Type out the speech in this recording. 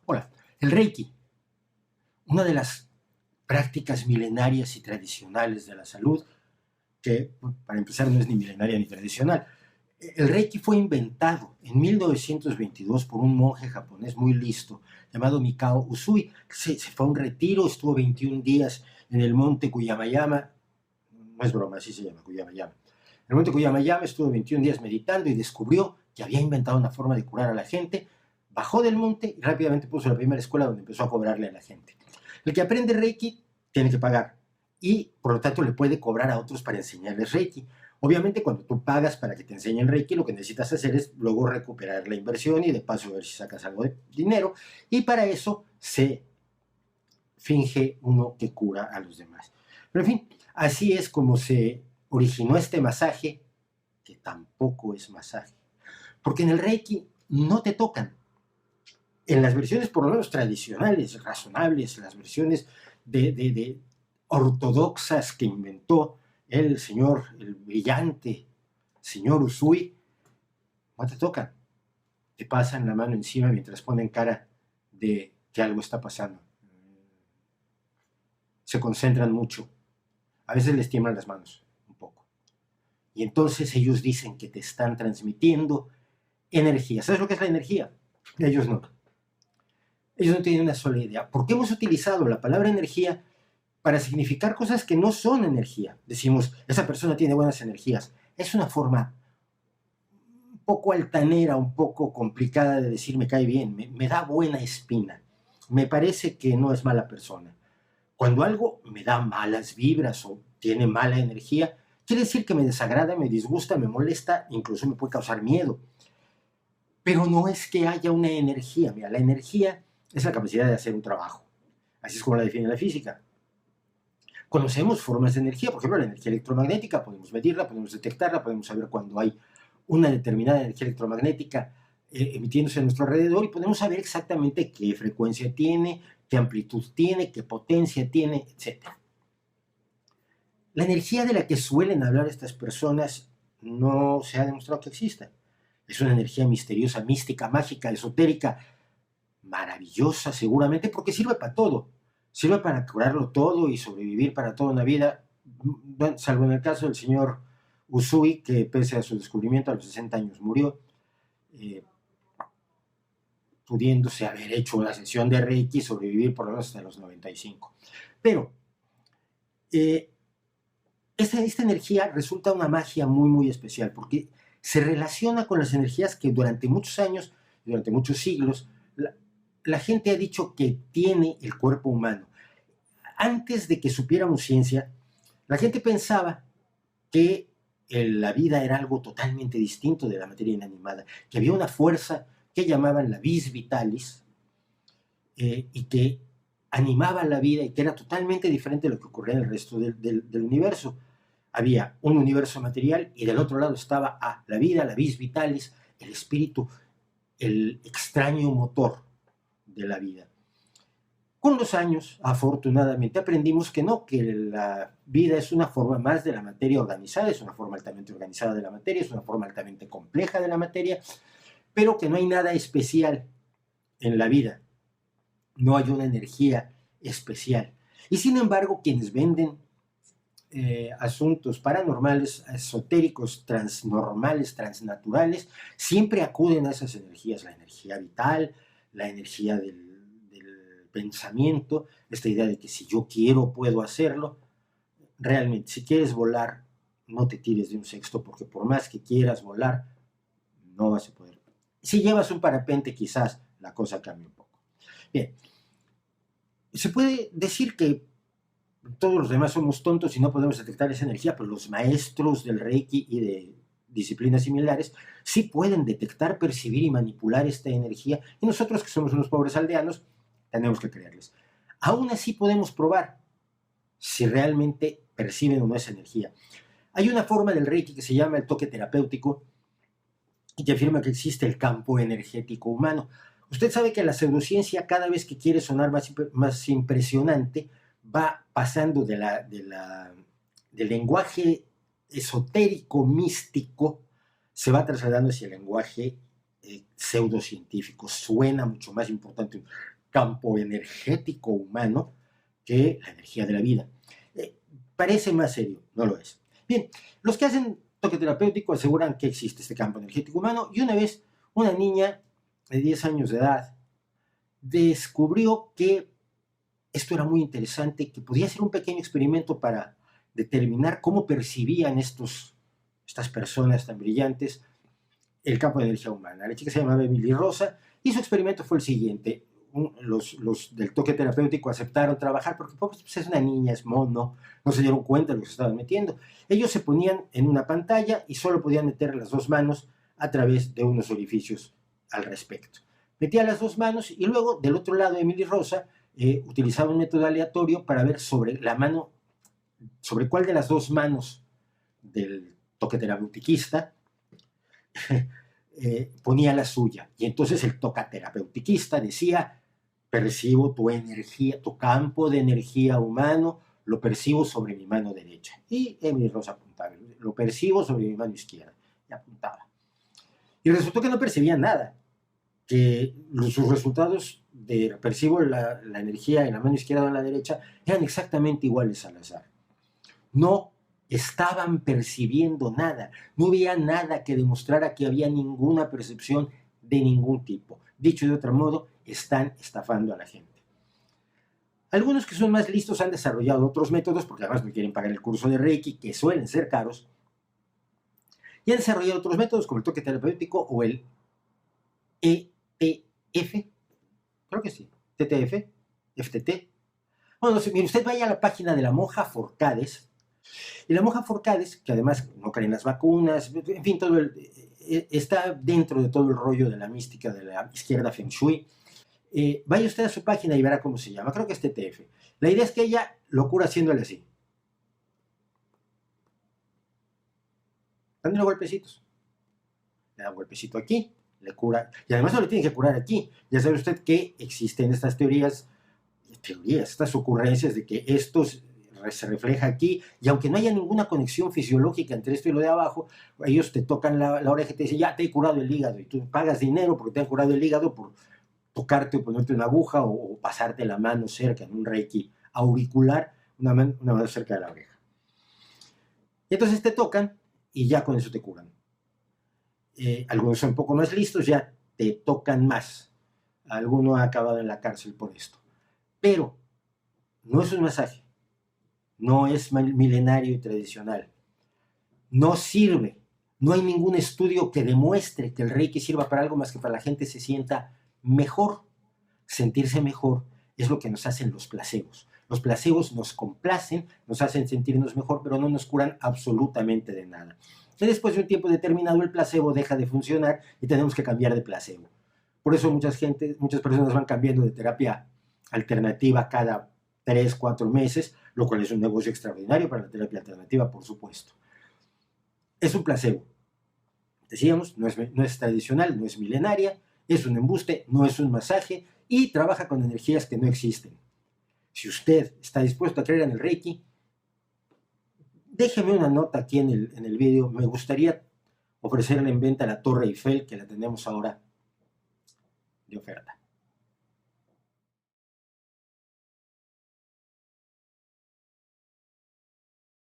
Hola, el Reiki, una de las prácticas milenarias y tradicionales de la salud, que para empezar no es ni milenaria ni tradicional. El Reiki fue inventado en 1922 por un monje japonés muy listo llamado Mikao Usui. Se fue a un retiro, estuvo 21 días en el monte Kuyamayama, no es broma, así se llama, Kuyamayama. En el monte Kuyamayama estuvo 21 días meditando y descubrió que había inventado una forma de curar a la gente. Bajó del monte y rápidamente puso la primera escuela donde empezó a cobrarle a la gente. El que aprende Reiki tiene que pagar y por lo tanto le puede cobrar a otros para enseñarles Reiki. Obviamente cuando tú pagas para que te enseñen Reiki, lo que necesitas hacer es luego recuperar la inversión y de paso ver si sacas algo de dinero, y para eso se finge uno que cura a los demás. Pero en fin, así es como se originó este masaje, que tampoco es masaje, porque en el Reiki no te tocan. En las versiones por lo menos tradicionales, razonables, las versiones de ortodoxas que inventó el señor, el brillante señor Usui, no te tocan. Te pasan la mano encima mientras ponen cara de que algo está pasando. Se concentran mucho. A veces les tiemblan las manos un poco. Y entonces ellos dicen que te están transmitiendo energía. ¿Sabes lo que es la energía? Ellos no. Ellos no tienen una sola idea. ¿Por qué hemos utilizado la palabra energía para significar cosas que no son energía? Decimos, esa persona tiene buenas energías. Es una forma un poco altanera, un poco complicada de decir me cae bien, me da buena espina. Me parece que no es mala persona. Cuando algo me da malas vibras o tiene mala energía, quiere decir que me desagrada, me disgusta, me molesta, incluso me puede causar miedo. Pero no es que haya una energía. Mira, la energía es la capacidad de hacer un trabajo. Así es como la define la física. Conocemos formas de energía, por ejemplo, la energía electromagnética, podemos medirla, podemos detectarla, podemos saber cuando hay una determinada energía electromagnética emitiéndose a nuestro alrededor y podemos saber exactamente qué frecuencia tiene, qué amplitud tiene, qué potencia tiene, etc. La energía de la que suelen hablar estas personas no se ha demostrado que exista. Es una energía misteriosa, mística, mágica, esotérica, maravillosa seguramente, porque sirve para todo. Sirve para curarlo todo y sobrevivir para toda una vida, salvo en el caso del señor Usui, que pese a su descubrimiento a los 60 años murió, eh, pudiéndose haber hecho una sesión de Reiki y sobrevivir por lo menos hasta los 95. Pero esta energía resulta una magia muy, muy especial, porque se relaciona con las energías que durante muchos años, durante muchos siglos, la gente ha dicho que tiene el cuerpo humano. Antes de que supiéramos ciencia, la gente pensaba que la vida era algo totalmente distinto de la materia inanimada, que había una fuerza que llamaban la vis vitalis y que animaba la vida y que era totalmente diferente de lo que ocurría en el resto del universo. Había un universo material y del otro lado estaba la vida, la vis vitalis, el espíritu, el extraño motor de la vida. Con los años, afortunadamente, aprendimos que no, que la vida es una forma más de la materia organizada, es una forma altamente organizada de la materia, es una forma altamente compleja de la materia, pero que no hay nada especial en la vida, no hay una energía especial. Y sin embargo, quienes venden asuntos paranormales, esotéricos, transnormales, transnaturales, siempre acuden a esas energías, la energía vital, la energía del pensamiento, esta idea de que si yo quiero, puedo hacerlo. Realmente, si quieres volar, no te tires de un sexto, porque por más que quieras volar, no vas a poder. Si llevas un parapente, quizás la cosa cambie un poco. Bien, se puede decir que todos los demás somos tontos y no podemos detectar esa energía, pero los maestros del Reiki y de disciplinas similares sí pueden detectar, percibir y manipular esta energía, y nosotros que somos unos pobres aldeanos tenemos que creerles. Aún así podemos probar si realmente perciben o no esa energía. Hay una forma del Reiki que se llama el toque terapéutico y que afirma que existe el campo energético humano. Usted sabe que la pseudociencia, cada vez que quiere sonar más impresionante, va pasando del lenguaje esotérico, místico, se va trasladando hacia el lenguaje pseudocientífico. Suena mucho más importante, campo energético humano que la energía de la vida. Parece más serio, no lo es. Bien, los que hacen toque terapéutico aseguran que existe este campo energético humano, y una vez una niña de 10 años de edad descubrió que esto era muy interesante, que podía ser un pequeño experimento para determinar cómo percibían estas personas tan brillantes el campo de energía humana. La chica se llamaba Emily Rosa y su experimento fue el siguiente. Los del toque terapéutico aceptaron trabajar porque pues, es una niña, es mono, no se dieron cuenta de lo que se estaban metiendo. Ellos se ponían en una pantalla y solo podían meter las dos manos a través de unos orificios al respecto. Metía las dos manos y luego del otro lado Emily Rosa utilizaba un método aleatorio para ver sobre la mano, sobre cuál de las dos manos del toque terapeutiquista ponía la suya. Y entonces el tocaterapeuticista decía: percibo tu energía, tu campo de energía humano, lo percibo sobre mi mano derecha. Y Emily Rosa apuntaba: lo percibo sobre mi mano izquierda. Y apuntaba. Y resultó que no percibía nada, que sus resultados de percibo la energía en la mano izquierda o en la derecha eran exactamente iguales al azar. No estaban percibiendo nada, no había nada que demostrara que había ninguna percepción de ningún tipo. Dicho de otro modo, están estafando a la gente. Algunos que son más listos han desarrollado otros métodos, porque además no quieren pagar el curso de Reiki, que suelen ser caros, y han desarrollado otros métodos como el toque terapéutico o el ETF, creo que sí, TTF, FTT. Bueno, mire, usted vaya a la página de la monja Forcades, y la monja Forcades, que además no cree en las vacunas, en fin, está dentro de todo el rollo de la mística de la izquierda Feng Shui. Vaya usted a su página y verá cómo se llama, creo que es TTF. La idea es que ella lo cura haciéndole así, dándole golpecitos. Le da un golpecito aquí, le cura, y además no le tiene que curar aquí. Ya sabe usted que existen estas teorías, estas ocurrencias de que esto se refleja aquí, y aunque no haya ninguna conexión fisiológica entre esto y lo de abajo, ellos te tocan la oreja y te dicen: ya te he curado el hígado, y tú pagas dinero porque te han curado el hígado por tocarte o ponerte una aguja o pasarte la mano cerca en un reiki auricular, una mano cerca de la oreja. Y entonces te tocan y ya con eso te curan. Algunos son un poco más listos, ya te tocan más. Alguno ha acabado en la cárcel por esto. Pero no es un masaje, no es milenario y tradicional, no sirve, no hay ningún estudio que demuestre que el Reiki sirva para algo más que para la gente se sienta mejor. Sentirse mejor es lo que nos hacen los placebos. Los placebos nos complacen, nos hacen sentirnos mejor, pero no nos curan absolutamente de nada. Y después de un tiempo determinado el placebo deja de funcionar y tenemos que cambiar de placebo. Por eso muchas personas van cambiando de terapia alternativa cada 3, 4 meses, lo cual es un negocio extraordinario para la terapia alternativa, por supuesto. Es un placebo. Decíamos, no es tradicional, no es milenaria, es un embuste, no es un masaje y trabaja con energías que no existen. Si usted está dispuesto a creer en el Reiki, déjeme una nota aquí en el vídeo. Me gustaría ofrecerle en venta la Torre Eiffel, que la tenemos ahora de oferta.